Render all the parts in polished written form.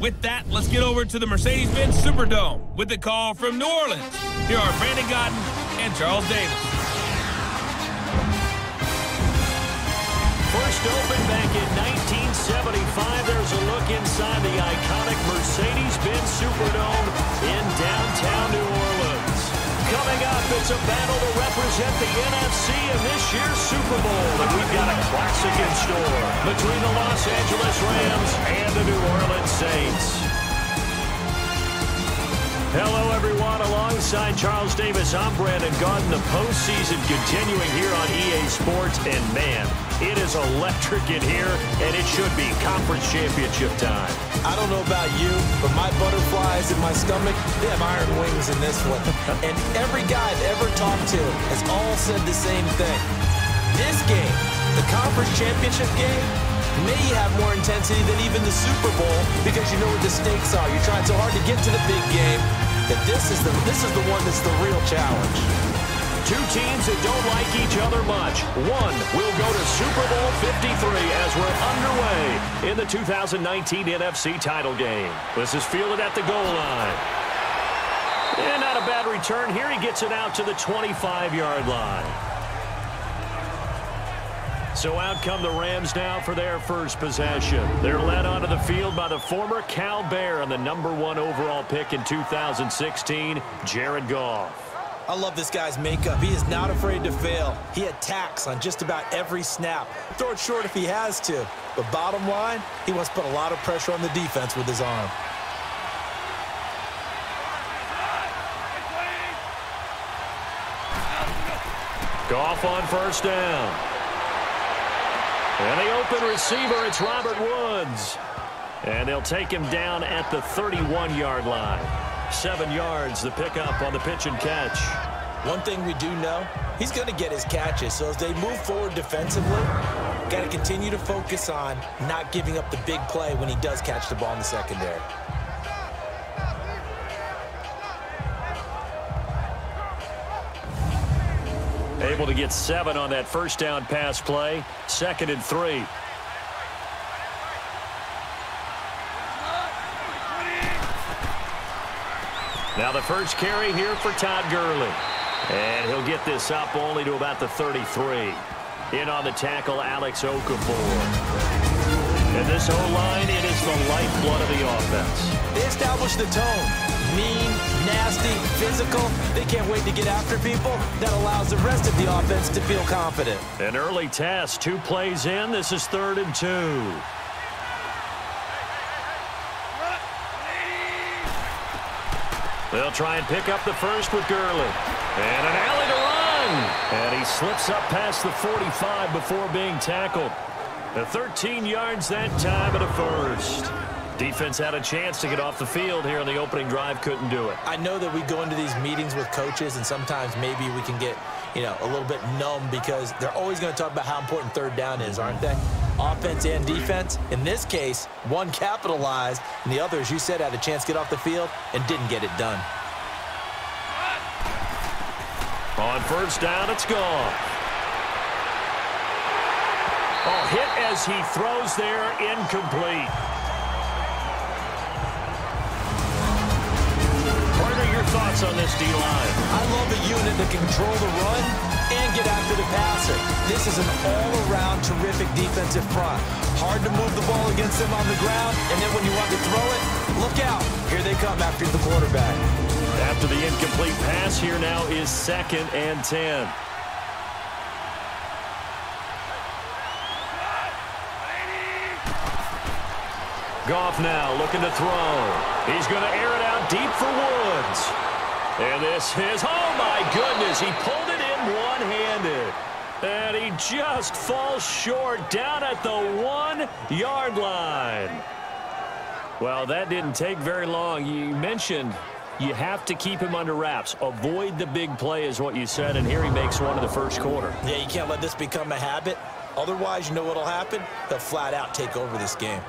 With that, let's get over to the Mercedes-Benz Superdome with the call from New Orleans. Here are Brandon Godden and Charles Davis. First opened back in 1975. There's a look inside the iconic Mercedes-Benz Superdome in downtown New Orleans. Coming up, it's a battle to represent the NFC in this year's Super Bowl. And we've got a classic in store between the Los Angeles Rams and the New Orleans Saints. Hello, everyone. Alongside Charles Davis, I'm Brandon Godden. The postseason continuing here on EA Sports. And, man, it is electric in here, and it should be conference championship time. I don't know about you, but my butterflies in my stomach, they have iron wings in this one. And every guy I've ever talked to has all said the same thing. This game, the conference championship game, may have more intensity than even the Super Bowl because you know what the stakes are. You're trying so hard to get to the big game that this is the one that's the real challenge. Two teams that don't like each other much. One will go to Super Bowl 53 as we're underway in the 2019 NFC title game. This is fielded at the goal line. And not a bad return here. He gets it out to the 25-yard line. So out come the Rams now for their first possession. They're led onto the field by the former Cal Bear and the #1 overall pick in 2016, Jared Goff. I love this guy's makeup. He is not afraid to fail. He attacks on just about every snap. Throw it short if he has to. But bottom line, he wants to put a lot of pressure on the defense with his arm. Goff on first down. And the open receiver, it's Robert Woods. And they'll take him down at the 31-yard line. 7 yards, the pickup on the pitch and catch. One thing we do know, he's going to get his catches. So as they move forward defensively, got to continue to focus on not giving up the big play when he does catch the ball in the secondary. Able to get 7 on that first down pass play. 2nd and 3. Now the first carry here for Todd Gurley. And he'll get this up only to about the 33. In on the tackle, Alex Okafor. And this O-line, it is the lifeblood of the offense. They established the tone. Mean, nasty, physical. They can't wait to get after people. That allows the rest of the offense to feel confident. An early test. 2 plays in. This is 3rd and 2. They'll try and pick up the first with Gurley. And an alley to run. And he slips up past the 45 before being tackled. The 13 yards that time at a first. Defense had a chance to get off the field here in the opening drive. Couldn't do it. I know that we go into these meetings with coaches, and sometimes maybe we can get, a little bit numb because they're always going to talk about how important 3rd down is, aren't they? Offense and defense. In this case, one capitalized, and the other, as you said, had a chance to get off the field and didn't get it done. On first down, it's gone. Oh, hit as he throws there, incomplete. Partner, your thoughts on this D-line? I love a unit that can control the run and get after the passer. This is an all-around terrific defensive front. Hard to move the ball against them on the ground, and then when you want to throw it, look out. Here they come after the quarterback. After the incomplete pass, here now is 2nd and 10. Goff now looking to throw. He's going to air it out deep for Woods. And this is, oh my goodness, he pulled it in one-handed. And he just falls short down at the 1-yard line. Well, that didn't take very long. You mentioned you have to keep him under wraps. Avoid the big play is what you said, and here he makes one in the first quarter. Yeah, you can't let this become a habit. Otherwise, you know what will happen? They'll flat out take over this game.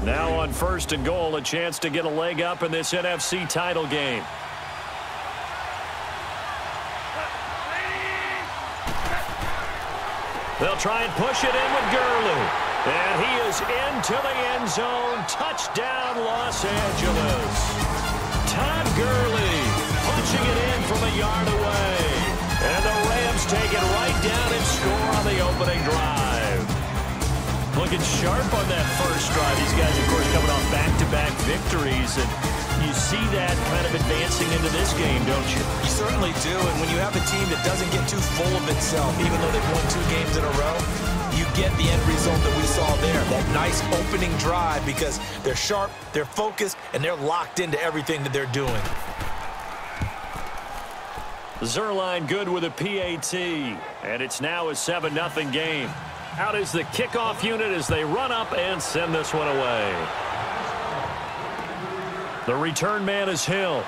Now on 1st and goal, a chance to get a leg up in this NFC title game. They'll try and push it in with Gurley. And he is into the end zone. Touchdown, Los Angeles. Todd Gurley punching it in from a yard away. And the Rams take it right down and score on the opening drive. Looking sharp on that first drive. These guys, of course, coming off back-to-back victories. And you see that kind of advancing into this game, don't you? You certainly do. And when you have a team that doesn't get too full of itself, even though they've won 2 games in a row, you get the end result that we saw there. That nice opening drive because they're sharp, they're focused, and they're locked into everything that they're doing. Zerline good with a PAT. And it's now a 7-0 game. Out is the kickoff unit as they run up and send this one away. The return man is Hill.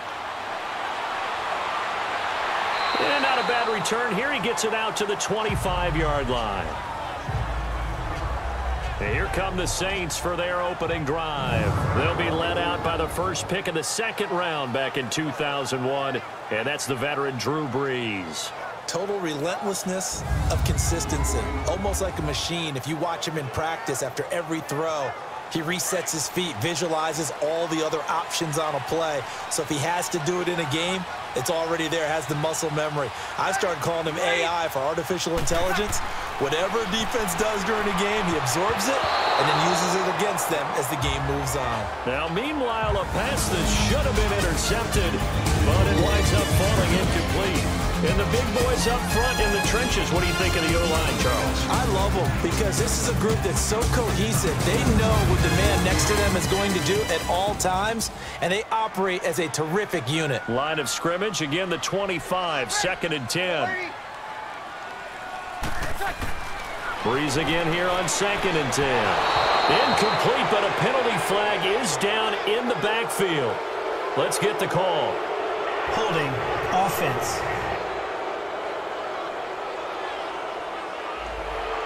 And not a bad return here. He gets it out to the 25-yard line. And here come the Saints for their opening drive. They'll be led out by the first pick of the 2nd round back in 2001. And that's the veteran Drew Brees. Total relentlessness of consistency. Almost like a machine. If you watch him in practice after every throw, he resets his feet, visualizes all the other options on a play. So if he has to do it in a game, it's already there, has the muscle memory. I started calling him AI for artificial intelligence. Whatever defense does during a game, he absorbs it and then uses it against them as the game moves on. Now, meanwhile, a pass that should have been intercepted, but it winds up falling incomplete. And the big boys up front in the trenches. What do you think of the O-line, Charles? I love them because this is a group that's so cohesive. They know what the man next to them is going to do at all times, and they operate as a terrific unit. Line of scrimmage, again, the 25, 2nd and 10. Brees again here on 2nd and 10. Incomplete, but a penalty flag is down in the backfield. Let's get the call. Holding offense.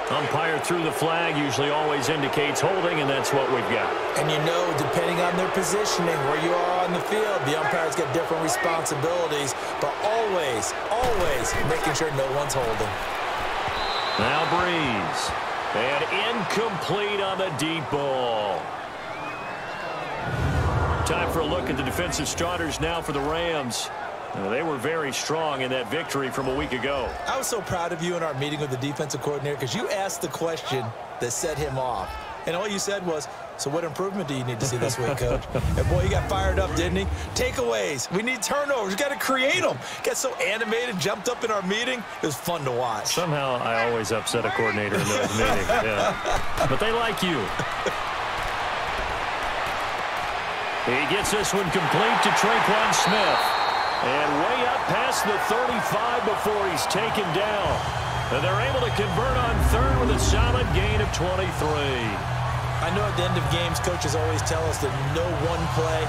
Umpire through the flag usually always indicates holding, and that's what we've got. And you know, depending on their positioning, where you are on the field, the umpires get different responsibilities, but always, always making sure no one's holding. Now Brees. And incomplete on the deep ball. Time for a look at the defensive starters now for the Rams. They were very strong in that victory from a week ago. I was so proud of you in our meeting with the defensive coordinator because you asked the question that set him off. And all you said was, so what improvement do you need to see this week, Coach? And boy, he got fired up, didn't he? Takeaways. We need turnovers. We got to create them. Got so animated, jumped up in our meeting. It was fun to watch. Somehow I always upset a coordinator in those meetings. Yeah. But they like you. He gets this one complete to Traquan Smith. And way up past the 35 before he's taken down. And they're able to convert on 3rd with a solid gain of 23. I know at the end of games, coaches always tell us that no one play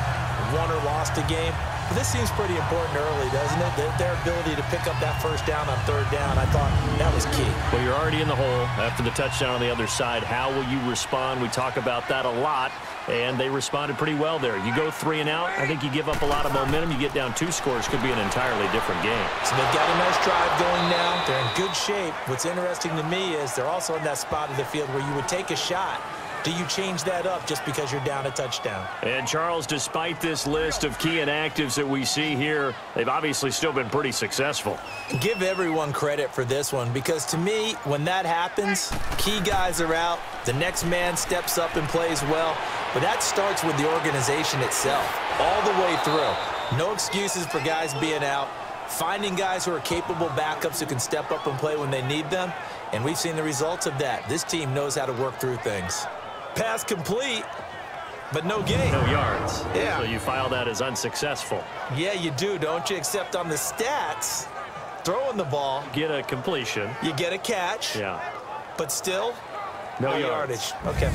won or lost a game. But this seems pretty important early, doesn't it? Their ability to pick up that first down on 3rd down, I thought that was key. Well, you're already in the hole after the touchdown on the other side. How will you respond? We talk about that a lot. And they responded pretty well there. You go 3 and out, I think you give up a lot of momentum. You get down 2 scores, could be an entirely different game. So they've got a nice drive going now. They're in good shape. What's interesting to me is they're also in that spot of the field where you would take a shot. Do you change that up just because you're down a touchdown? And, Charles, despite this list of key inactives that we see here, they've obviously still been pretty successful. Give everyone credit for this one because, to me, when that happens, key guys are out, the next man steps up and plays well, but that starts with the organization itself all the way through. No excuses for guys being out, finding guys who are capable backups who can step up and play when they need them, and we've seen the results of that. This team knows how to work through things. Pass complete, but no gain. No yards. Yeah. So you file that as unsuccessful. Yeah, you do, don't you? Except on the stats, throwing the ball. Get a completion. You get a catch. Yeah. But still, no yardage. Okay.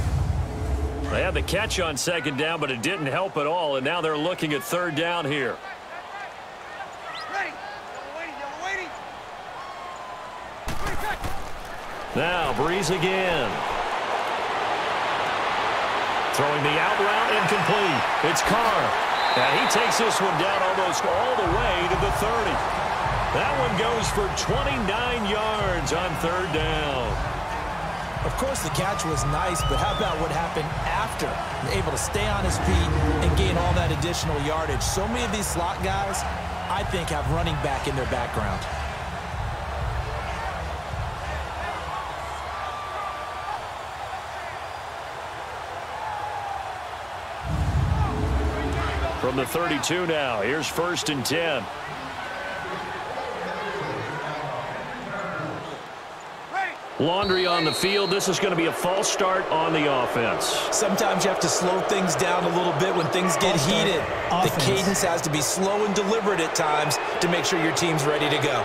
They had the catch on 2nd down, but it didn't help at all, and now they're looking at 3rd down here. Now, Brees again. Throwing the out route incomplete. It's Carr. And he takes this one down almost all the way to the 30. That one goes for 29 yards on third down. Of course, the catch was nice, but how about what happened after? Able to stay on his feet and gain all that additional yardage. So many of these slot guys, I think, have running back in their background. From the 32 now, here's 1st and 10. Laundry on the field. This is going to be a false start on the offense. Sometimes you have to slow things down a little bit when things get heated. The cadence has to be slow and deliberate at times to make sure your team's ready to go.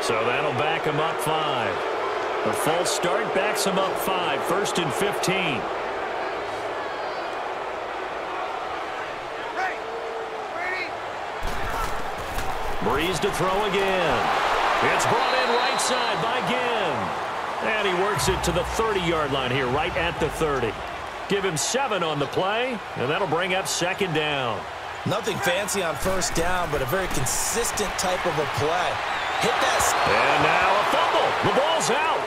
So that'll back him up 5. The false start backs him up 5. 1st and 15. Breeze to throw again. It's brought in right side by Ginn. And he works it to the 30-yard line here, right at the 30. Give him 7 on the play, and that'll bring up 2nd down. Nothing fancy on 1st down, but a very consistent type of a play. Hit that. And now a fumble. The ball's out.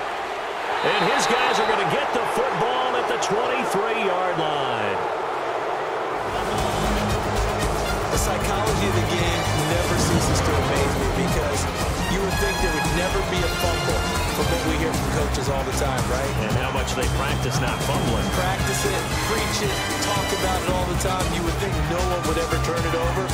And his guys are going to get the football at the 23-yard line. The psychology of the game never ceases to amaze me because you would think there would never be a fumble from what we hear from coaches all the time, right? And how much they practice not fumbling. Practice it, preach it, talk about it all the time. You would think no one would ever turn it over.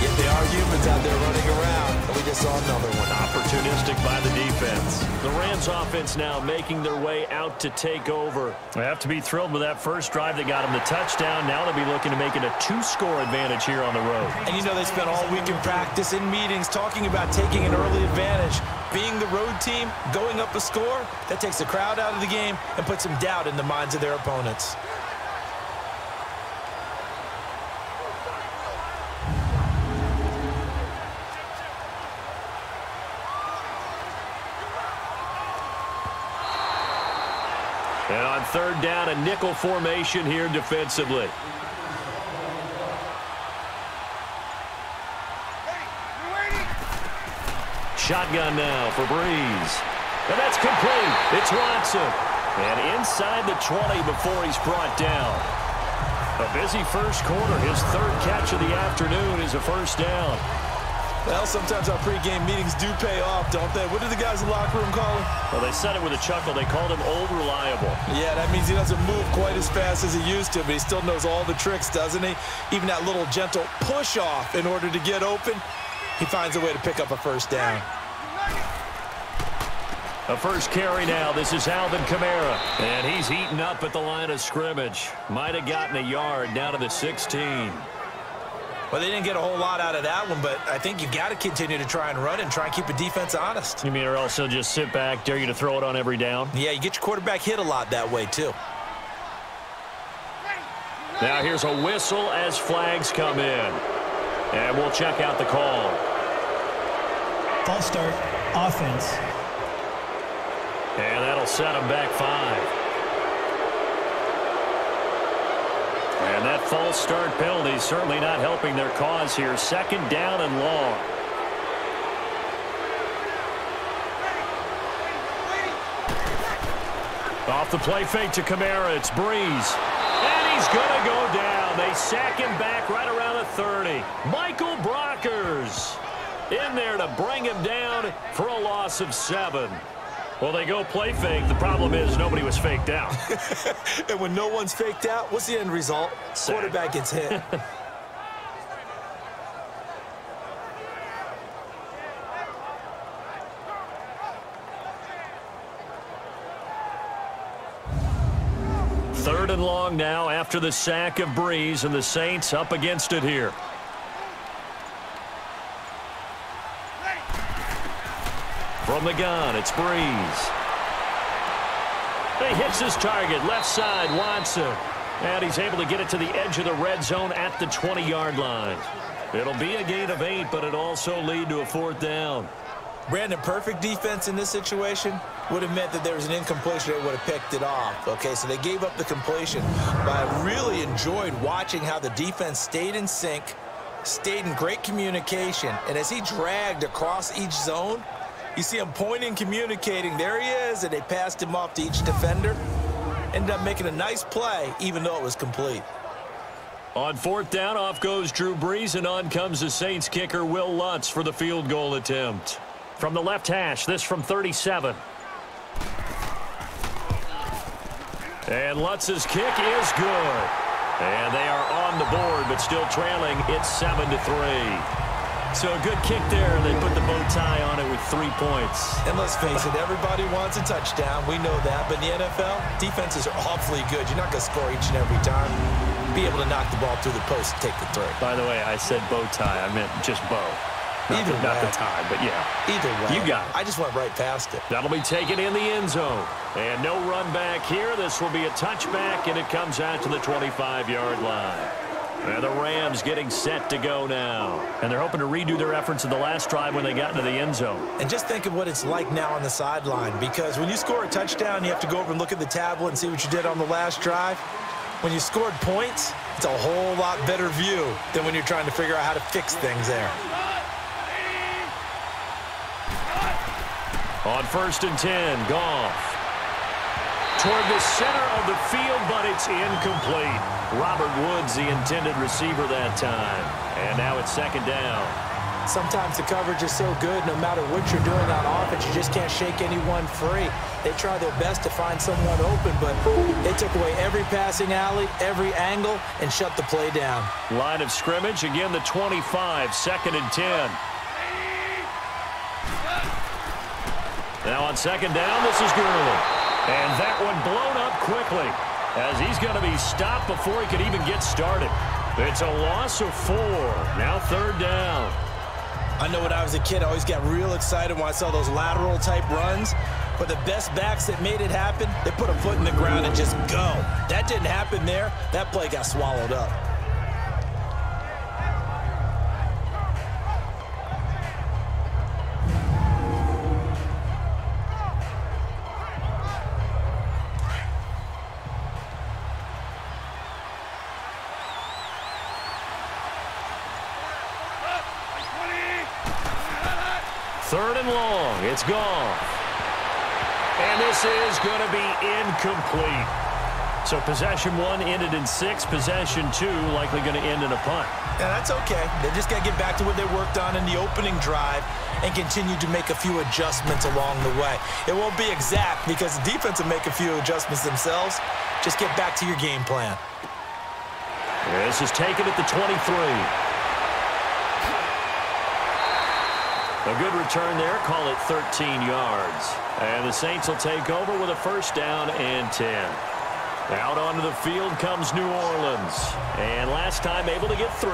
Yet they are humans out there running around, and we just saw another one. Opportunistic by the defense. The Rams offense now making their way out to take over. They have to be thrilled with that first drive that got them the touchdown. Now they'll be looking to make it a 2-score advantage here on the road. And you know they spent all week in practice, in meetings, talking about taking an early advantage. Being the road team, going up a score, that takes the crowd out of the game and puts some doubt in the minds of their opponents. And on 3rd down, a nickel formation here defensively. Shotgun now for Breeze. And that's complete. It's Watson. And inside the 20 before he's brought down. A busy first quarter. His 3rd catch of the afternoon is a 1st down. Well, sometimes our pregame meetings do pay off, don't they? What did the guys in the locker room call him? Well, they said it with a chuckle. They called him Old Reliable. Yeah, that means he doesn't move quite as fast as he used to, but he still knows all the tricks, doesn't he? Even that little gentle push-off in order to get open, he finds a way to pick up a 1st down. A first carry now. This is Alvin Kamara. And he's eaten up at the line of scrimmage. Might have gotten a yard down to the 16. Well, they didn't get a whole lot out of that one, but I think you've got to continue to try and run and try and keep a defense honest. You mean or else they'll just sit back, dare you to throw it on every down? Yeah, you get your quarterback hit a lot that way, too. Now here's a whistle as flags come in. And we'll check out the call. False start, offense. And that'll set them back 5. And that false start penalty is certainly not helping their cause here. 2nd down and long. Off the play fake to Kamara. It's Breeze. And he's going to go down. They sack him back right around the 30. Michael Brockers in there to bring him down for a loss of 7. Well, they go play fake. The problem is nobody was faked out. And when no one's faked out, what's the end result? Sack. Quarterback gets hit. Third and long now after the sack of Breeze, and the Saints up against it here. From the gun, it's Breeze. He hits his target, left side, Watson. And he's able to get it to the edge of the red zone at the 20-yard line. It'll be a gain of 8, but it also lead to a 4th down. Brandon, perfect defense in this situation. would have meant that there was an incompletion. They would have picked it off. Okay, so they gave up the completion. But I really enjoyed watching how the defense stayed in sync, stayed in great communication, and as he dragged across each zone, you see him pointing, communicating. There he is, and they passed him off to each defender. Ended up making a nice play, even though it was complete. On 4th down, off goes Drew Brees, and on comes the Saints kicker, Will Lutz, for the field goal attempt. From the left hash, this from 37. And Lutz's kick is good. And they are on the board, but still trailing. It's 7-3. So a good kick there. They put the bow tie on it with 3 points. And let's face it, everybody wants a touchdown. We know that. But in the NFL, defenses are awfully good. You're not going to score each and every time. Be able to knock the ball through the post and take the throw. By the way, I said bow tie. I meant just bow. Not the tie, but yeah. Either way. You got it. I just went right past it. That'll be taken in the end zone. And no run back here. This will be a touchback, and it comes out to the 25-yard line. And the Rams getting set to go now. And they're hoping to redo their efforts in the last drive when they got into the end zone. And just think of what it's like now on the sideline, because when you score a touchdown, you have to go over and look at the tablet and see what you did on the last drive. When you scored points, it's a whole lot better view than when you're trying to figure out how to fix things there. On 1st and 10, Goff. Toward the center of the field, but it's incomplete. Robert Woods, the intended receiver that time. And now it's 2nd down. Sometimes the coverage is so good, no matter what you're doing on offense, you just can't shake anyone free. They try their best to find someone open, but they took away every passing alley, every angle, and shut the play down. Line of scrimmage, again the 25, 2nd and 10. Now on 2nd down, this is Gurley. And that one blown up quickly as he's going to be stopped before he could even get started. It's a loss of 4. Now 3rd down. I know when I was a kid, I always got real excited when I saw those lateral-type runs. But the best backs that made it happen, they put a foot in the ground and just go. That didn't happen there. That play got swallowed up. Third and long. It's gone. And this is going to be incomplete. So possession 1 ended in 6. Possession 2 likely going to end in a punt. Yeah, that's okay. They just got to get back to what they worked on in the opening drive and continue to make a few adjustments along the way. It won't be exact because the defense will make a few adjustments themselves. Just get back to your game plan. This is taken at the 23. A good return there. Call it 13 yards. And the Saints will take over with a 1st down and 10. Out onto the field comes New Orleans. And last time able to get 3.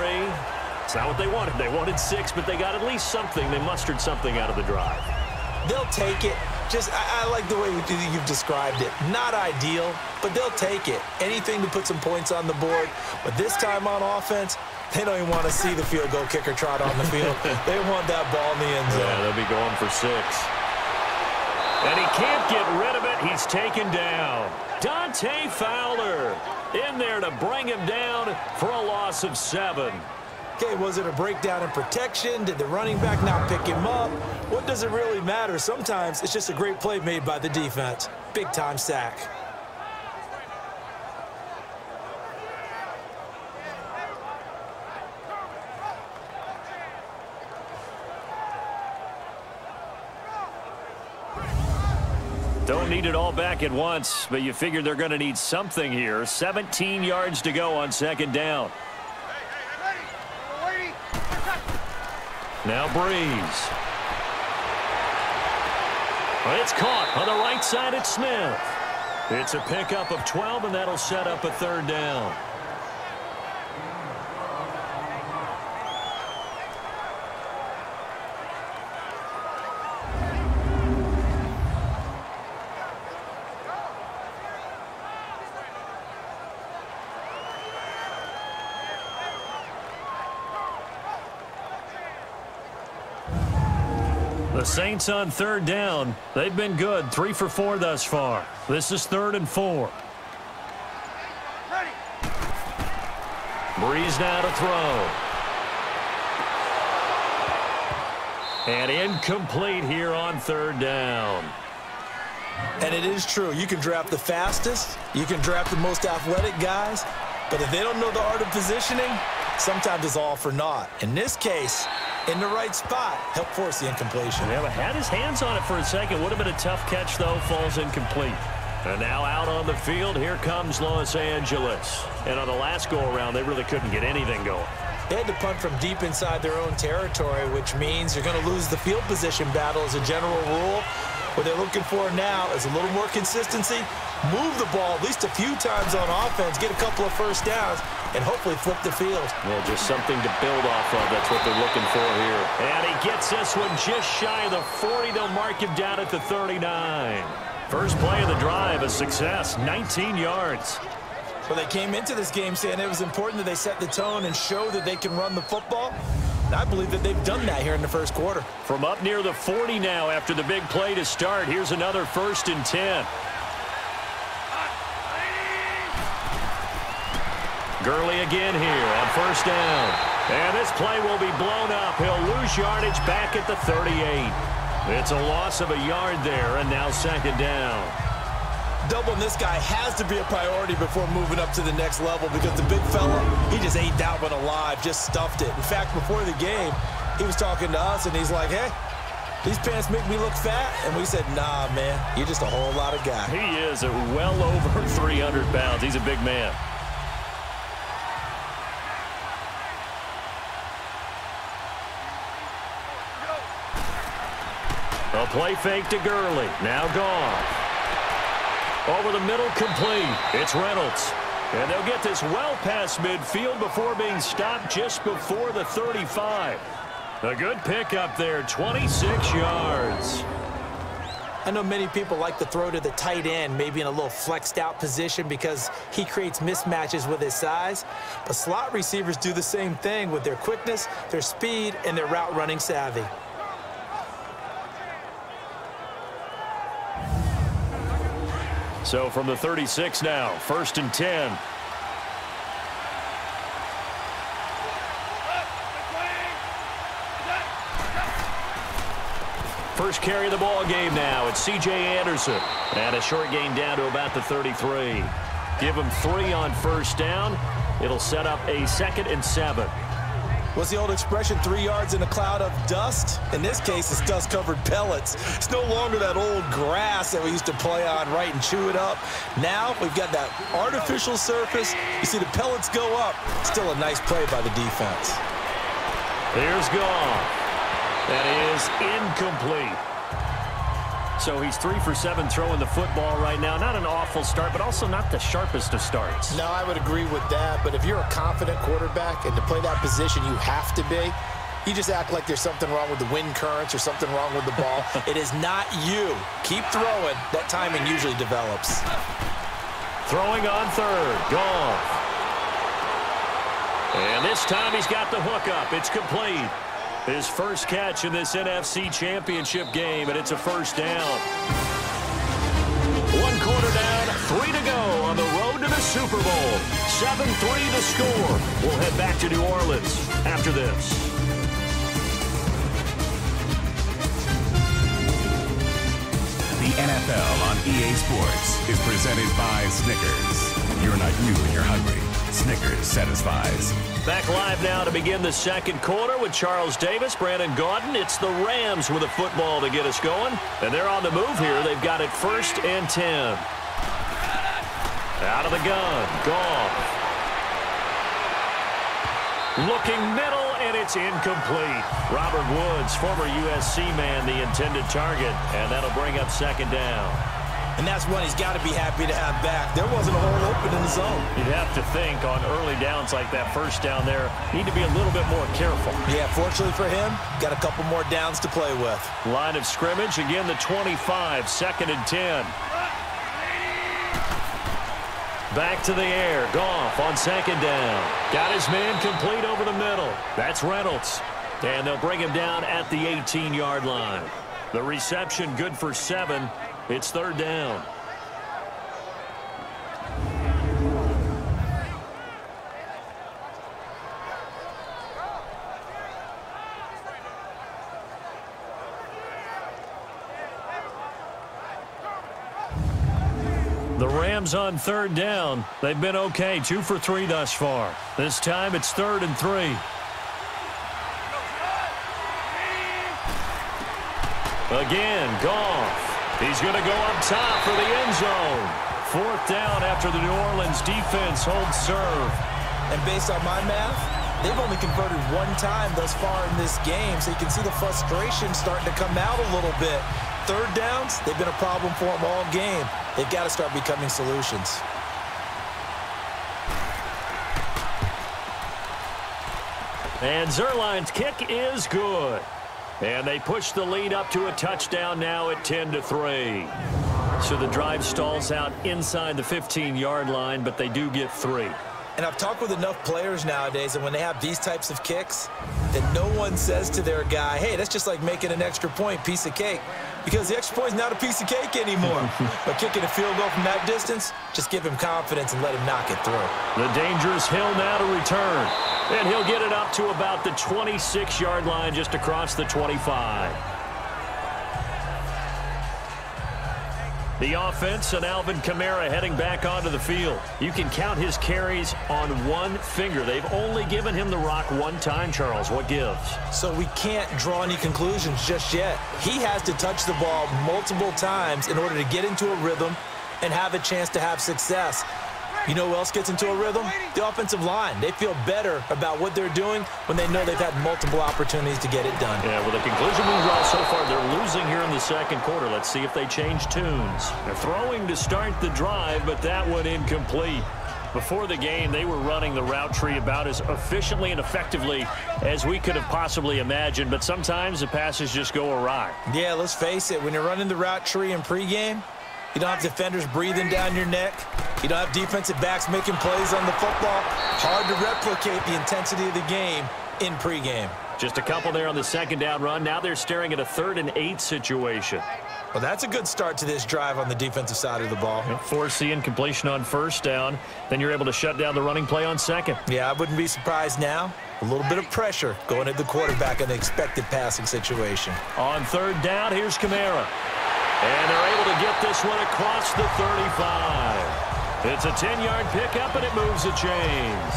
It's not what they wanted. They wanted 6, but they got at least something. They mustered something out of the drive. They'll take it. Just, I like the way you've described it. Not ideal, but they'll take it. Anything to put some points on the board. But this time on offense, they don't even want to see the field goal kicker trot on the field. They want that ball in the end zone. Yeah, they'll be going for 6. And he can't get rid of it. He's taken down. Dante Fowler in there to bring him down for a loss of 7. Okay, was it a breakdown in protection? Did the running back not pick him up? What does it really matter? Sometimes it's just a great play made by the defense. Big-time sack. Don't need it all back at once, but you figure they're going to need something here. 17 yards to go on 2nd down. Now Breeze. Well, it's caught on the right side at Smith. It's a pickup of 12, and that'll set up a 3rd down. The Saints on third down. They've been good, 3 for 4 thus far. This is 3rd and 4. Breeze now to throw. And incomplete here on 3rd down. And it is true. You can draft the fastest. You can draft the most athletic guys. But if they don't know the art of positioning, sometimes it's all for naught. In this case, in the right spot, help force the incompletion. Yeah, but had his hands on it for a second. Would have been a tough catch, though. Falls incomplete. And now out on the field, here comes Los Angeles. And on the last go-around, they really couldn't get anything going. They had to punt from deep inside their own territory, which means you're going to lose the field position battle as a general rule. What they're looking for now is a little more consistency, move the ball at least a few times on offense, get a couple of first downs, and hopefully flip the field. Yeah, just something to build off of. That's what they're looking for here. And he gets this one just shy of the 40. They'll mark him down at the 39. First play of the drive, a success, 19 yards. Well, they came into this game saying it was important that they set the tone and show that they can run the football. And I believe that they've done that here in the first quarter. From up near the 40 now after the big play to start. Here's another 1st and 10. Gurley again here on 1st down. And this play will be blown up. He'll lose yardage back at the 38. It's a loss of a yard there, and now 2nd down. Doubling this guy has to be a priority before moving up to the next level because the big fella, he just ate that one alive, just stuffed it. In fact, before the game, he was talking to us, and he's like, hey, these pants make me look fat. And we said, nah, man, you're just a whole lot of guy. He is at well over 300 pounds. He's a big man. A play fake to Gurley. Now gone. Over the middle, complete. It's Reynolds. And they'll get this well past midfield before being stopped just before the 35. A good pickup there, 26 yards. I know many people like to throw to the tight end, maybe in a little flexed out position because he creates mismatches with his size. But slot receivers do the same thing with their quickness, their speed, and their route running savvy. So from the 36 now, 1st and 10. First carry of the ball game now. It's C.J. Anderson. And a short gain down to about the 33. Give him 3 on 1st down. It'll set up a 2nd and 7. What's the old expression, 3 yards in a cloud of dust? In this case, it's dust-covered pellets. It's no longer that old grass that we used to play on, right, and chew it up. Now we've got that artificial surface. You see the pellets go up. Still a nice play by the defense. Here's Goff. That is incomplete. So he's 3 for 7 throwing the football right now. Not an awful start, but also not the sharpest of starts. No, I would agree with that. But if you're a confident quarterback and to play that position you have to be, you just act like there's something wrong with the wind currents or something wrong with the ball. It is not you. Keep throwing. That timing usually develops. Throwing on 3rd. Goff. And this time he's got the hook up. It's complete. His first catch in this NFC Championship game, and it's a 1st down. 1 quarter down, 3 to go on the road to the Super Bowl. 7-3 the score. We'll head back to New Orleans after this. The NFL on EA Sports is presented by Snickers. You're not you when you're hungry. Snickers satisfies. Back live now to begin the 2nd quarter with Charles Davis, Brandon Gaudin. It's the Rams with a football to get us going. And they're on the move here. They've got it 1st and 10. Out of the gun. Goff. Looking middle, and it's incomplete. Robert Woods, former USC man, the intended target. And that'll bring up 2nd down. And that's one he's got to be happy to have back. There wasn't a hole open in the zone. You'd have to think on early downs like that 1st down there, need to be a little bit more careful. Yeah, fortunately for him, got a couple more downs to play with. Line of scrimmage, again the 25, 2nd and 10. Back to the air, Goff on 2nd down. Got his man complete over the middle. That's Reynolds. And they'll bring him down at the 18-yard line. The reception good for 7. It's third down. The Rams on third down. They've been okay, 2 for 3 thus far. This time it's 3rd and 3. Again, Goff. He's going to go up top for the end zone. 4th down after the New Orleans defense holds serve. And based on my math, they've only converted 1 time thus far in this game, so you can see the frustration starting to come out a little bit. 3rd downs, they've been a problem for them all game. They've got to start becoming solutions. And Zerline's kick is good. And they push the lead up to a touchdown now at 10-3. So the drive stalls out inside the 15-yard line, but they do get 3. And I've talked with enough players nowadays, and when they have these types of kicks, that no one says to their guy, hey, that's just like making an extra point, piece of cake. Because the extra point is not a piece of cake anymore. But kicking a field goal from that distance, just give him confidence and let him knock it through. The dangerous Hill now to return. And he'll get it up to about the 26-yard line, just across the 25. The offense and Alvin Kamara heading back onto the field. You can count his carries on 1 finger. They've only given him the rock 1 time, Charles. What gives? So we can't draw any conclusions just yet. He has to touch the ball multiple times in order to get into a rhythm and have a chance to have success. You know who else gets into a rhythm? The offensive line. They feel better about what they're doing when they know they've had multiple opportunities to get it done. Yeah, well, the conclusion we draw so far, they're losing here in the second quarter. Let's see if they change tunes. They're throwing to start the drive, but that one incomplete. Before the game, they were running the route tree about as efficiently and effectively as we could have possibly imagined, but sometimes the passes just go awry. Yeah, let's face it. When you're running the route tree in pregame, you don't have defenders breathing down your neck. You don't have defensive backs making plays on the football. Hard to replicate the intensity of the game in pregame. Just a couple there on the second down run. Now they're staring at a 3rd and 8 situation. Well, that's a good start to this drive on the defensive side of the ball. Force the incompletion on 1st down. Then you're able to shut down the running play on 2nd. Yeah, I wouldn't be surprised now. A little bit of pressure going at the quarterback in an expected passing situation. On 3rd down, here's Kamara. And they're able to get this one across the 35. It's a 10-yard pickup, and it moves the chains.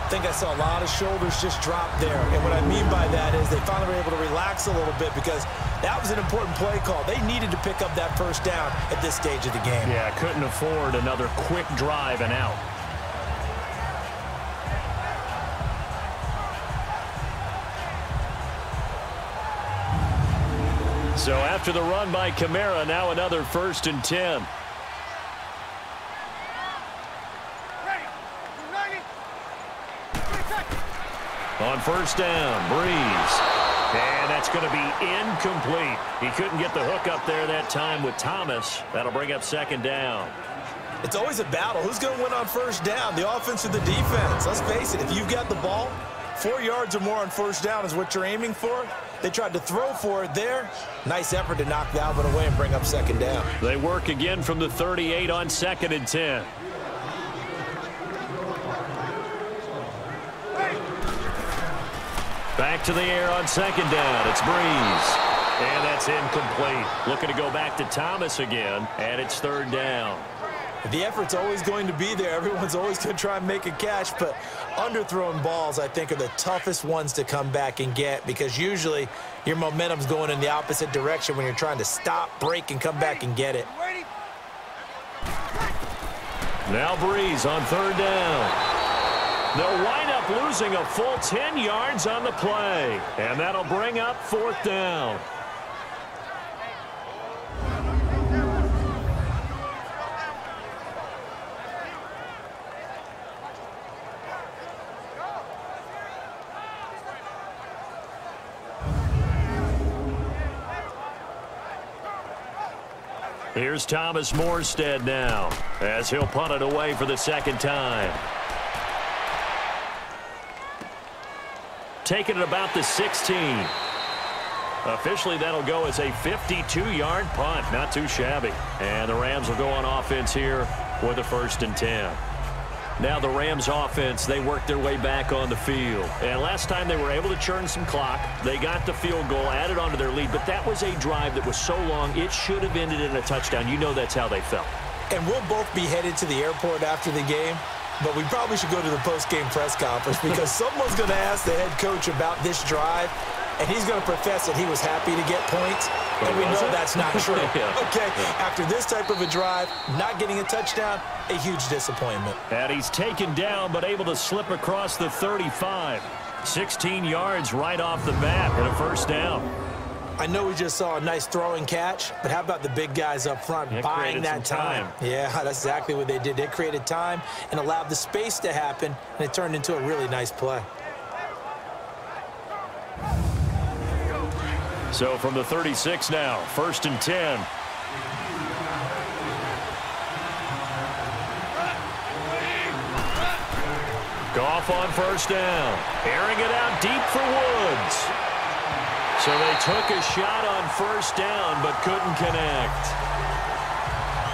I think I saw a lot of shoulders just drop there. And what I mean by that is they finally were able to relax a little bit because that was an important play call. They needed to pick up that 1st down at this stage of the game. Yeah, couldn't afford another quick drive and out. So after the run by Kamara, now another 1st and 10. On 1st down, Breeze. And that's going to be incomplete. He couldn't get the hook up there that time with Thomas. That'll bring up 2nd down. It's always a battle. Who's going to win on 1st down, the offense or the defense? Let's face it, if you've got the ball, 4 yards or more on 1st down is what you're aiming for. They tried to throw for it there. Nice effort to knock Alvin away and bring up 2nd down. They work again from the 38 on 2nd and 10. Back to the air on 2nd down. It's Breeze. And that's incomplete. Looking to go back to Thomas again, and it's 3rd down. The effort's always going to be there. Everyone's always going to try and make a catch, but underthrown balls, I think, are the toughest ones to come back and get because usually your momentum's going in the opposite direction when you're trying to stop, break, and come back and get it. Now Breeze on 3rd down. They'll wind up losing a full 10 yards on the play, and that'll bring up 4th down. Here's Thomas Morstead now as he'll punt it away for the 2nd time. Taking it about the 16. Officially, that'll go as a 52-yard punt. Not too shabby. And the Rams will go on offense here with a 1st and 10. Now the Rams offense, they work their way back on the field. And last time they were able to churn some clock. They got the field goal, added on to their lead. But that was a drive that was so long, it should have ended in a touchdown. You know that's how they felt. And we'll both be headed to the airport after the game. But we probably should go to the post-game press conference because someone's going to ask the head coach about this drive. And he's going to profess that he was happy to get points. And we know that's not true. Okay, after this type of a drive, not getting a touchdown, a huge disappointment. And he's taken down but able to slip across the 35. 16 yards right off the bat and a 1st down. I know we just saw a nice throwing catch, but how about the big guys up front buying that time? Yeah, that's exactly what they did. They created time and allowed the space to happen, and it turned into a really nice play. So from the 36 now, 1st and 10. Goff on 1st down. Airing it out deep for Woods. So they took a shot on 1st down but couldn't connect.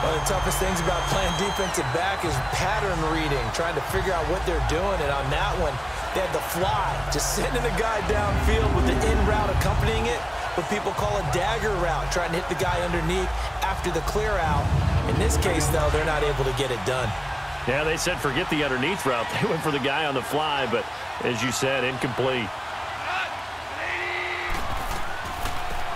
One of the toughest things about playing defensive back is pattern reading, trying to figure out what they're doing. And on that one, they had the fly, just sending a guy downfield with the in route accompanying it. What people call a dagger route, trying to hit the guy underneath after the clear out. In this case, though, they're not able to get it done. Yeah, they said forget the underneath route. They went for the guy on the fly, but as you said, incomplete.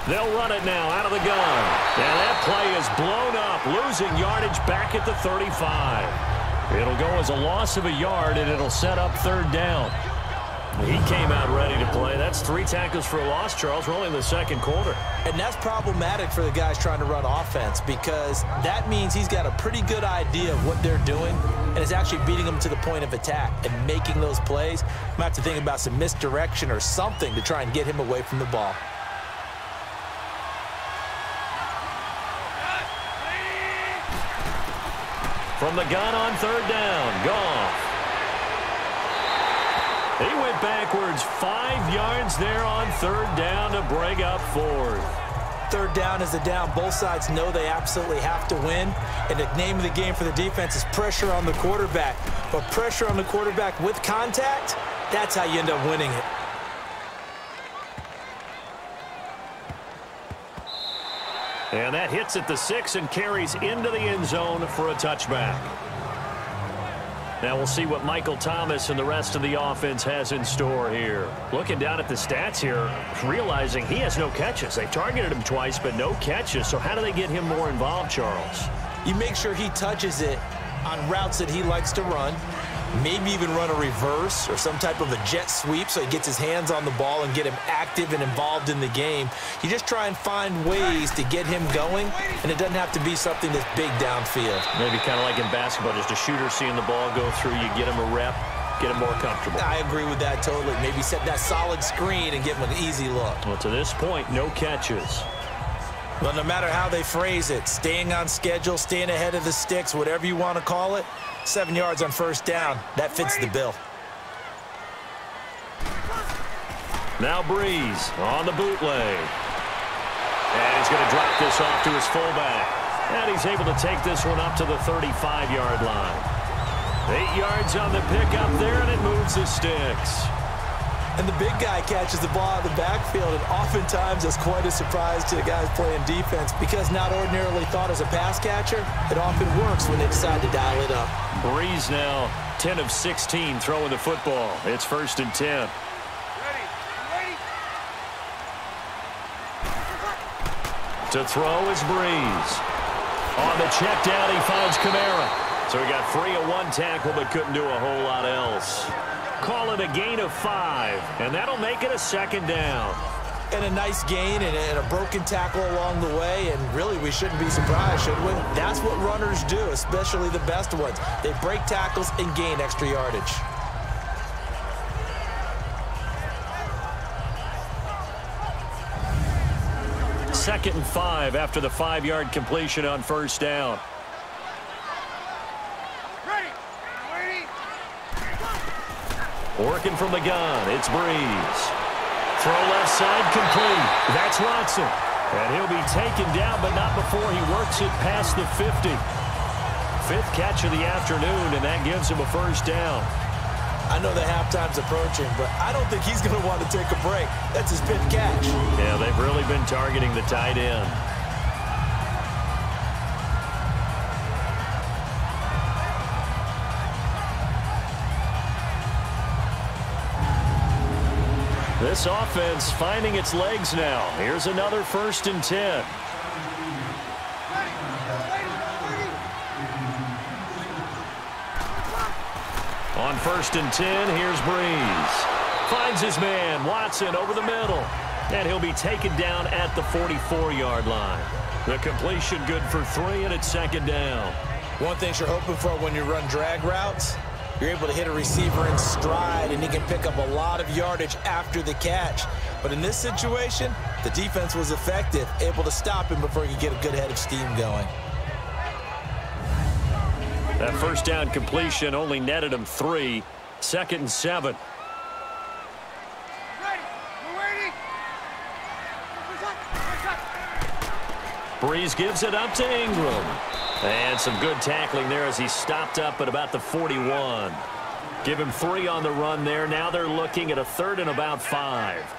They'll run it now out of the gun. And that play is blown up, losing yardage back at the 35. It'll go as a loss of a yard, and it'll set up 3rd down. He came out ready to play. That's 3 tackles for a loss, Charles. We're only in the 2nd quarter. And that's problematic for the guys trying to run offense because that means he's got a pretty good idea of what they're doing and is actually beating them to the point of attack and making those plays. Might have to think about some misdirection or something to try and get him away from the ball. From the gun on 3rd down, Goff. He went backwards 5 yards there on 3rd down to bring up 4th. 3rd down is the down. Both sides know they absolutely have to win. And the name of the game for the defense is pressure on the quarterback. But pressure on the quarterback with contact, that's how you end up winning it. And that hits at the 6 and carries into the end zone for a touchback. Now we'll see what Michael Thomas and the rest of the offense has in store here. Looking down at the stats here, realizing he has no catches. They targeted him twice, but no catches. So how do they get him more involved, Charles? You make sure he touches it on routes that he likes to run. Maybe even run a reverse or some type of a jet sweep so he gets his hands on the ball and get him active and involved in the game. You just try and find ways to get him going, and it doesn't have to be something that's big downfield. Maybe kind of like in basketball, just a shooter seeing the ball go through, you get him a rep, get him more comfortable. I agree with that totally. Maybe set that solid screen and give him an easy look. Well, to this point, no catches. Well, no matter how they phrase it, staying on schedule, staying ahead of the sticks, whatever you want to call it, 7 yards on 1st down. That fits the bill. Now Breeze on the bootleg. And he's going to drop this off to his fullback. And he's able to take this one up to the 35-yard line. 8 yards on the pickup there, and it moves the sticks. And the big guy catches the ball out of the backfield, and oftentimes that's quite a surprise to the guys playing defense because not ordinarily thought as a pass catcher, it often works when they decide to dial it up. Breeze now 10 of 16 throwing the football. It's 1st and 10. To throw is Breeze. On the check down, he finds Kamara. So he got free of 1 tackle but couldn't do a whole lot else. Call it a gain of 5, and that'll make it a 2nd down. And a nice gain and a broken tackle along the way, and really we shouldn't be surprised, should we? That's what runners do, especially the best ones. They break tackles and gain extra yardage. Second and 5 after the 5-yard completion on 1st down. Working from the gun, it's Breeze. Throw left side complete. That's Watson. And he'll be taken down, but not before he works it past the 50. Fifth catch of the afternoon, and that gives him a first down. I know the halftime's approaching, but I don't think he's going to want to take a break. That's his fifth catch. Yeah, they've really been targeting the tight end. This offense finding its legs now. Here's another 1st and 10. On 1st and 10, here's Breeze. Finds his man, Watson, over the middle. And he'll be taken down at the 44-yard line. The completion good for 3, and it's 2nd down. One thing you're hoping for when you run drag routes, you're able to hit a receiver in stride, and he can pick up a lot of yardage after the catch. But in this situation, the defense was effective, able to stop him before he could get a good head of steam going. That first down completion only netted him 3. 2nd and 7. Breeze gives it up to Ingram. And some good tackling there as he stopped up at about the 41. Give him 3 on the run there. Now they're looking at a 3rd and about 5.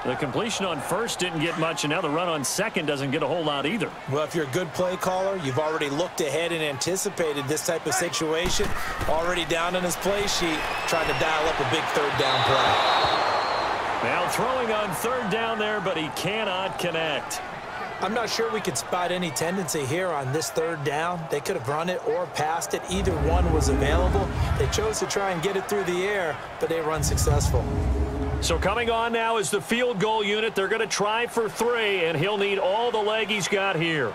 The completion on 1st didn't get much, and now the run on 2nd doesn't get a whole lot either. Well, if you're a good play caller, you've already looked ahead and anticipated this type of situation. Already down on his play sheet, trying to dial up a big 3rd down play. Now throwing on 3rd down there, but he cannot connect. I'm not sure we could spot any tendency here on this 3rd down. They could have run it or passed it. Either one was available. They chose to try and get it through the air, but they were unsuccessful. So coming on now is the field goal unit. They're going to try for 3, and he'll need all the leg he's got here.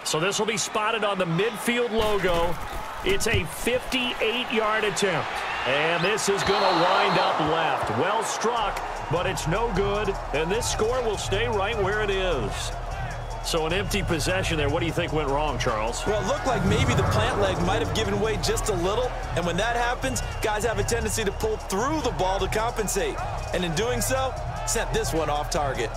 So this will be spotted on the midfield logo. It's a 58-yard attempt. And this is going to wind up left. Well struck, but it's no good. And this score will stay right where it is. So an empty possession there. What do you think went wrong, Charles? Well, it looked like maybe the plant leg might have given way just a little. And when that happens, guys have a tendency to pull through the ball to compensate. And in doing so, sent this one off target.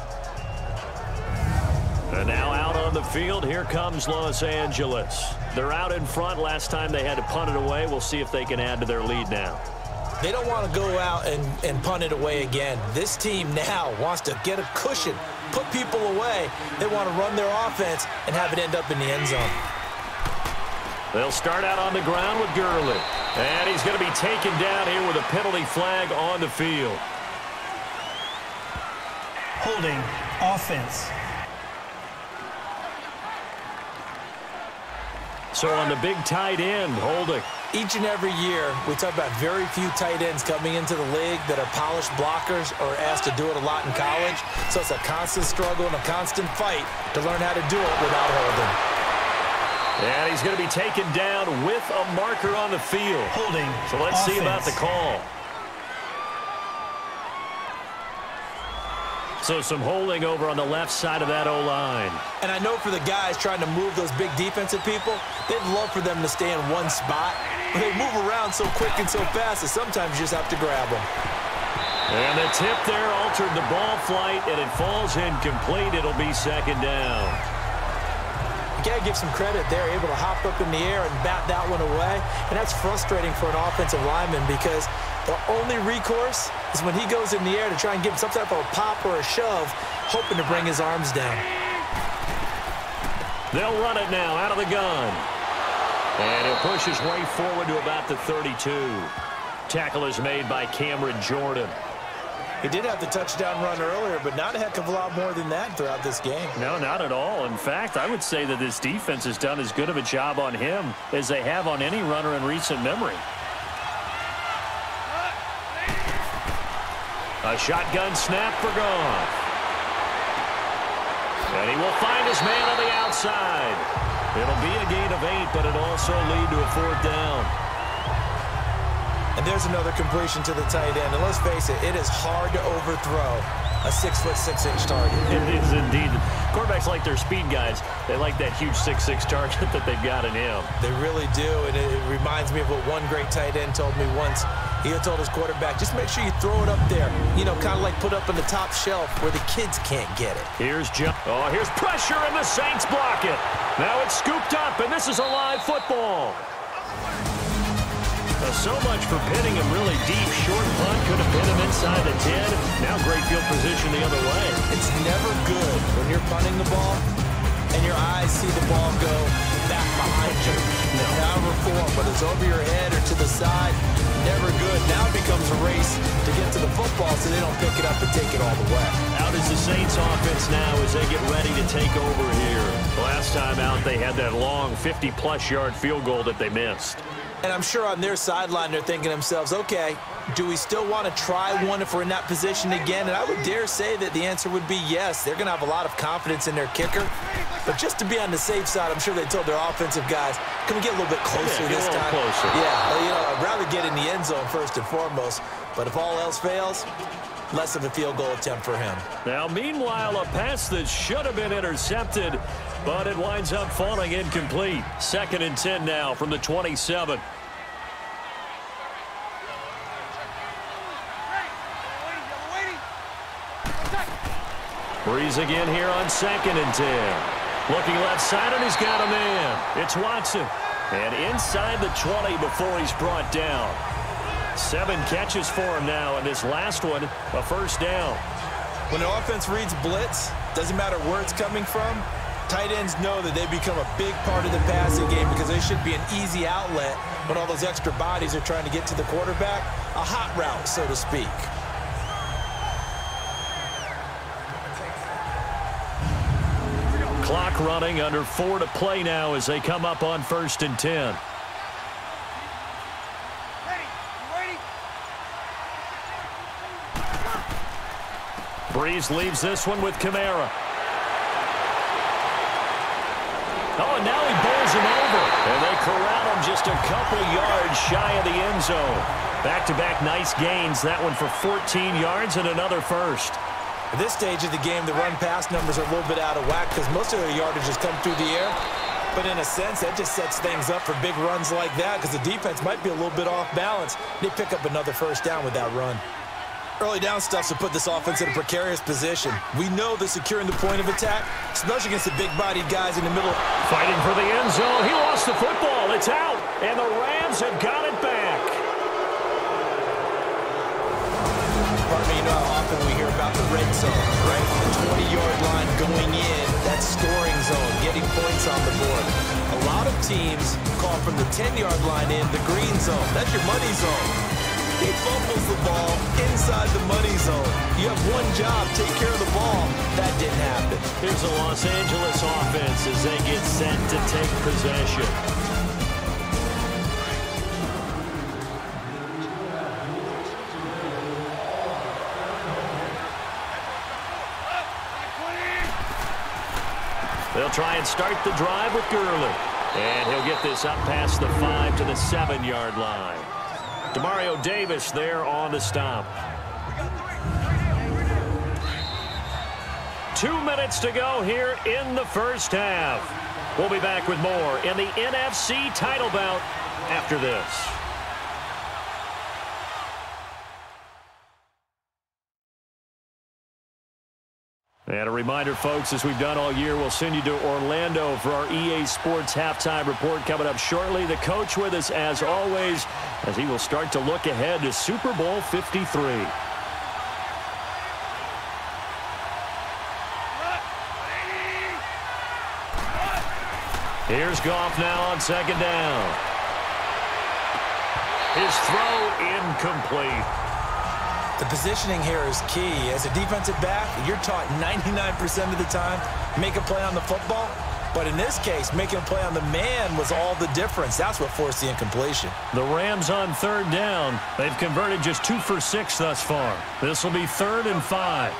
And now out on the field, here comes Los Angeles. They're out in front. Last time they had to punt it away. We'll see if they can add to their lead now. They don't want to go out and punt it away again. This team now wants to get a cushion, put people away. They want to run their offense and have it end up in the end zone. They'll start out on the ground with Gurley. And he's going to be taken down here with a penalty flag on the field. Holding offense. So on the big tight end, holding. Each and every year, we talk about very few tight ends coming into the league that are polished blockers or asked to do it a lot in college. So it's a constant struggle and a constant fight to learn how to do it without holding. And he's going to be taken down with a marker on the field. Holding. So let's see about the offense. call. So some holding over on the left side of that O-line. And I know for the guys trying to move those big defensive people, they'd love for them to stay in one spot. But they move around so quick and so fast that sometimes you just have to grab them. And the tip there altered the ball flight, and it falls incomplete. It'll be 2nd down. You got to give some credit there, able to hop up in the air and bat that one away. And that's frustrating for an offensive lineman because the only recourse is when he goes in the air to try and give some type of a pop or a shove, hoping to bring his arms down. They'll run it now out of the gun. And he'll push his way forward to about the 32. Tackle is made by Cameron Jordan. He did have the touchdown run earlier, but not a heck of a lot more than that throughout this game. No, not at all. In fact, I would say that this defense has done as good of a job on him as they have on any runner in recent memory. A shotgun snap for Goff. And he will find his man on the outside. It'll be a gain of 8, but it'll also lead to a 4th down. And there's another completion to the tight end. And let's face it, it is hard to overthrow a 6'6" target. It is indeed. Quarterbacks like their speed guys. They like that huge 6'6" target that they've got in him. They really do, and it reminds me of what one great tight end told me once. He told his quarterback, just make sure you throw it up there. You know, kind of like put up on the top shelf where the kids can't get it. Here's here's pressure, and the Saints block it. Now it's scooped up, and this is a live football. So much for pinning him really deep. Short punt could have pin him inside the 10. Now great field position the other way. It's never good when you're punting the ball and your eyes see the ball go back behind you. However form, but it's over your head or to the side. Never good. Now it becomes a race to get to the football so they don't pick it up and take it all the way. Out is the Saints offense now as they get ready to take over here. Last time out, they had that long 50-plus yard field goal that they missed. And I'm sure on their sideline they're thinking to themselves, okay, do we still want to try one if we're in that position again? And I would dare say that the answer would be yes. They're going to have a lot of confidence in their kicker. But just to be on the safe side, I'm sure they told their offensive guys, can we get a little bit closer this time? Closer. Yeah, well, you know, I'd rather get in the end zone first and foremost. But if all else fails, less of a field goal attempt for him. Now, meanwhile, a pass that should have been intercepted, but it winds up falling incomplete. 2nd and 10 now from the 27. Breeze again here on 2nd and 10. Looking left side, and he's got a man. It's Watson. And inside the 20 before he's brought down. 7 catches for him now, and this last one, a first down. When the offense reads blitz, doesn't matter where it's coming from, tight ends know that they become a big part of the passing game because they should be an easy outlet when all those extra bodies are trying to get to the quarterback. A hot route, so to speak. Clock running, under 4 to play now as they come up on 1st and 10. Breeze leaves this one with Kamara. Oh, and now he bowls him over. And they corral him just a couple yards shy of the end zone. Back-to-back nice gains. That one for 14 yards and another first. At this stage of the game, the run-pass numbers are a little bit out of whack because most of their yardage has come through the air. But in a sense, that just sets things up for big runs like that because the defense might be a little bit off balance. They pick up another first down with that run. Early down stuff to put this offense in a precarious position. We know they're securing the point of attack, especially against the big-bodied guys in the middle. Fighting for the end zone. He lost the football. It's out. And the Rams have got it back. Pardon me, you know how often we hear about the red zone, right? The 20-yard line going in, that scoring zone, getting points on the board. A lot of teams call from the 10-yard line in the green zone. That's your money zone. He fumbles the ball inside the money zone. You have one job, take care of the ball. That didn't happen. Here's the Los Angeles offense as they get set to take possession. They'll try and start the drive with Gurley. And he'll get this up past the 5 to the 7-yard line. Demario Davis there on the stop. 2 minutes to go here in the first half. We'll be back with more in the NFC title bout after this. And a reminder, folks, as we've done all year, we'll send you to Orlando for our EA Sports Halftime Report coming up shortly. The coach with us, as always, as he will start to look ahead to Super Bowl 53. Here's Goff now on 2nd down. His throw incomplete. The positioning here is key. As a defensive back, you're taught 99% of the time, make a play on the football. But in this case, making a play on the man was all the difference. That's what forced the incompletion. The Rams on 3rd down. They've converted just 2 for 6 thus far. This will be 3rd and 5.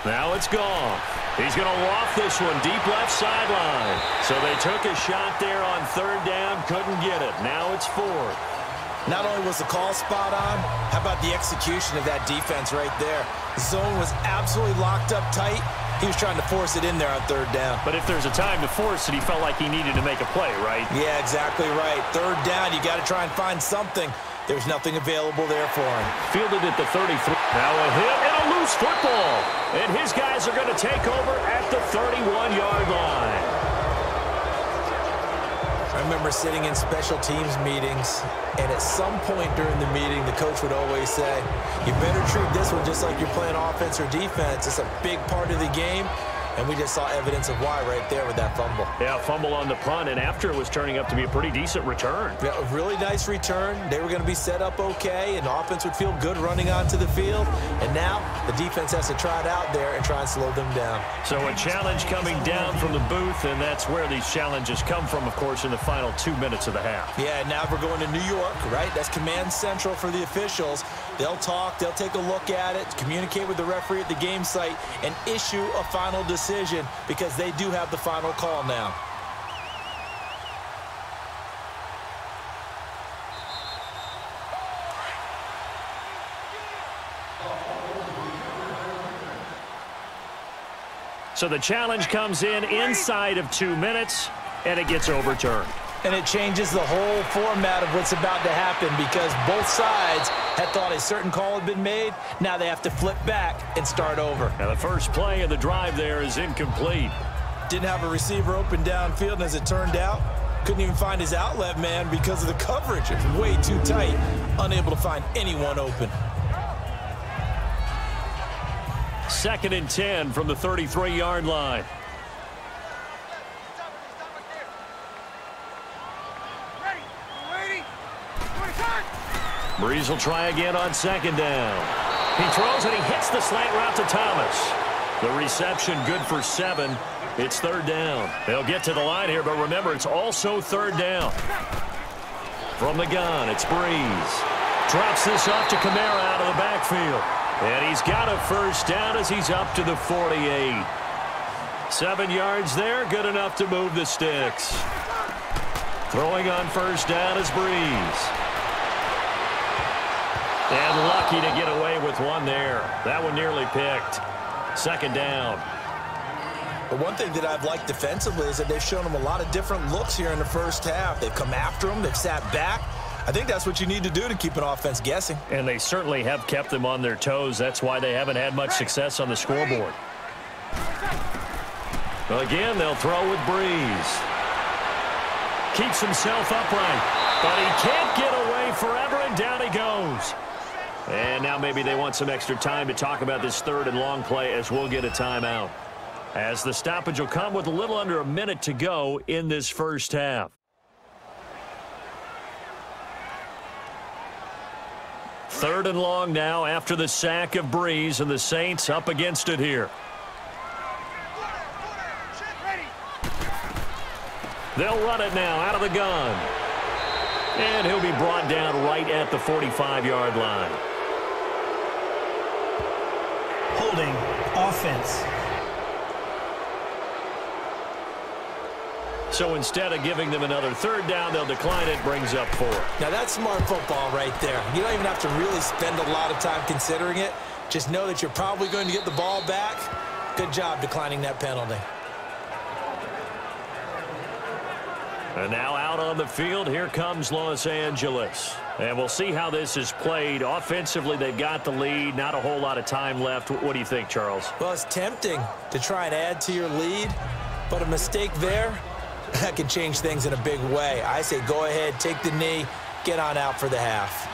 Now it's Goff. He's going to loft this one deep left sideline. So they took a shot there on third down, couldn't get it. Now it's fourth. Not only was the call spot on, how about the execution of that defense right there? The zone was absolutely locked up tight. He was trying to force it in there on third down. But if there's a time to force it, he felt like he needed to make a play, right? Yeah, exactly right. Third down, you got to try and find something. There's nothing available there for him. Fielded at the 33. Now a hit and a loose football. And his guys are going to take over at the 31-yard line. I remember sitting in special teams meetings, and at some point during the meeting, the coach would always say, you better treat this one just like you're playing offense or defense. It's a big part of the game. And we just saw evidence of why right there with that fumble. Yeah, fumble on the punt, and after it was turning up to be a pretty decent return. Yeah, a really nice return. They were going to be set up okay, and the offense would feel good running onto the field. And now the defense has to try it out there and try and slow them down. So a challenge coming down from the booth, and that's where these challenges come from, of course, in the final 2 minutes of the half. Yeah, now we're going to New York, right? That's command central for the officials. They'll talk, they'll take a look at it, communicate with the referee at the game site, and issue a final decision because they do have the final call now. So the challenge comes in inside of 2 minutes, and it gets overturned. And it changes the whole format of what's about to happen because both sides had thought a certain call had been made. Now they have to flip back and start over. Now the first play of the drive there is incomplete. Didn't have a receiver open downfield, and as it turned out, couldn't even find his outlet man because of the coverage. It's way too tight, unable to find anyone open. 2nd and 10 from the 33-yard line. Breeze will try again on 2nd down. He throws and he hits the slant route to Thomas. The reception good for 7. It's 3rd down. They'll get to the line here, but remember, it's also 3rd down. From the gun, it's Breeze. Drops this off to Kamara out of the backfield. And he's got a 1st down as he's up to the 48. 7 yards there, good enough to move the sticks. Throwing on 1st down is Breeze. And lucky to get away with one there. That one nearly picked. 2nd down. The one thing that I've liked defensively is that they've shown them a lot of different looks here in the first half. They've come after them. They've sat back. I think that's what you need to do to keep an offense guessing. And they certainly have kept them on their toes. That's why they haven't had much success on the scoreboard. Well, again, they'll throw with Breeze. Keeps himself upright, but he can't get away forever, and down he goes. And now maybe they want some extra time to talk about this 3rd and long play as we'll get a timeout. As the stoppage will come with a little under a minute to go in this first half. 3rd and long now after the sack of Breeze, and the Saints up against it here. They'll run it now out of the gun. And he'll be brought down right at the 45-yard line. Holding offense. So instead of giving them another 3rd down, they'll decline it, brings up 4. Now that's smart football right there. You don't even have to really spend a lot of time considering it. Just know that you're probably going to get the ball back. Good job declining that penalty. And now out on the field, here comes Los Angeles. And we'll see how this is played. Offensively, they've got the lead. Not a whole lot of time left. What do you think, Charles? Well, it's tempting to try and add to your lead, but a mistake there, that can change things in a big way. I say go ahead, take the knee, get on out for the half.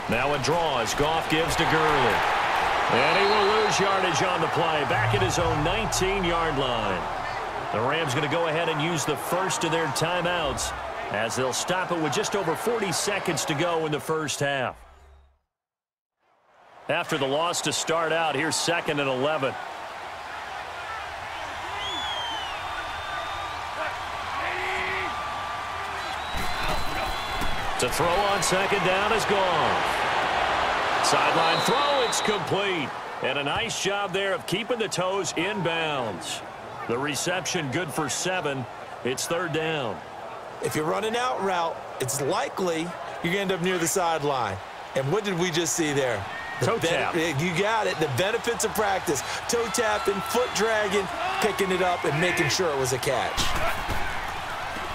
Now a draw as Goff gives to Gurley. And he will lose yardage on the play, back at his own 19-yard line. The Rams going to go ahead and use the first of their timeouts as they'll stop it with just over 40 seconds to go in the first half. After the loss to start out, here's 2nd and 11. To throw on 2nd down is gone. Sideline throw, it's It's complete. And a nice job there of keeping the toes inbounds. The reception good for 7. It's 3rd down. If you're running out route, it's likely you're going to end up near the sideline. And what did we just see there? Toe tap. You got it. The benefits of practice. Toe tapping, foot dragging, picking it up, and making sure it was a catch.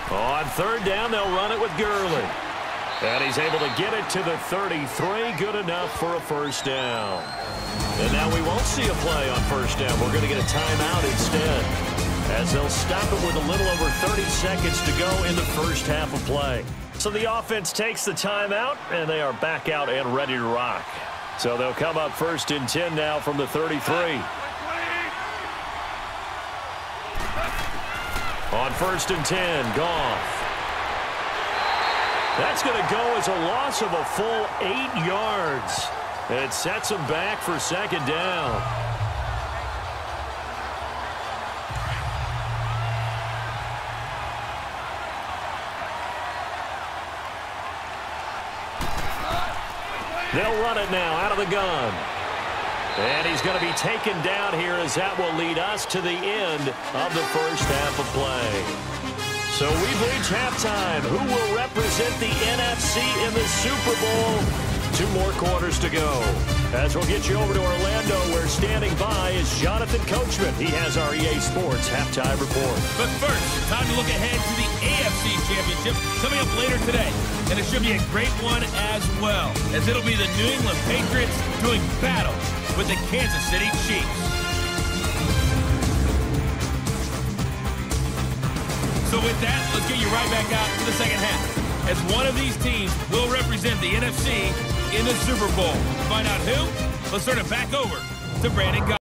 On 3rd down, they'll run it with Gurley. And he's able to get it to the 33. Good enough for a 1st down. And now we won't see a play on 1st down. We're going to get a timeout instead, as they'll stop it with a little over 30 seconds to go in the first half of play. So the offense takes the timeout, and they are back out and ready to rock. So they'll come up 1st and 10 now from the 33. On 1st and 10, Goff. That's going to go as a loss of a full 8 yards. It sets them back for 2nd down. They'll run it now out of the gun. And he's going to be taken down here, as that will lead us to the end of the first half of play. So we've reached halftime. Who will represent the NFC in the Super Bowl? 2 more quarters to go. As we'll get you over to Orlando, where standing by is Jonathan Coachman. He has our EA Sports halftime report. But first, time to look ahead to the AFC Championship coming up later today. And it should be a great one as well, as it'll be the New England Patriots doing battle with the Kansas City Chiefs. So with that, let's get you right back out to the second half, as one of these teams will represent the NFC in the Super Bowl. To find out who, let's turn it back over to Brandon Gott.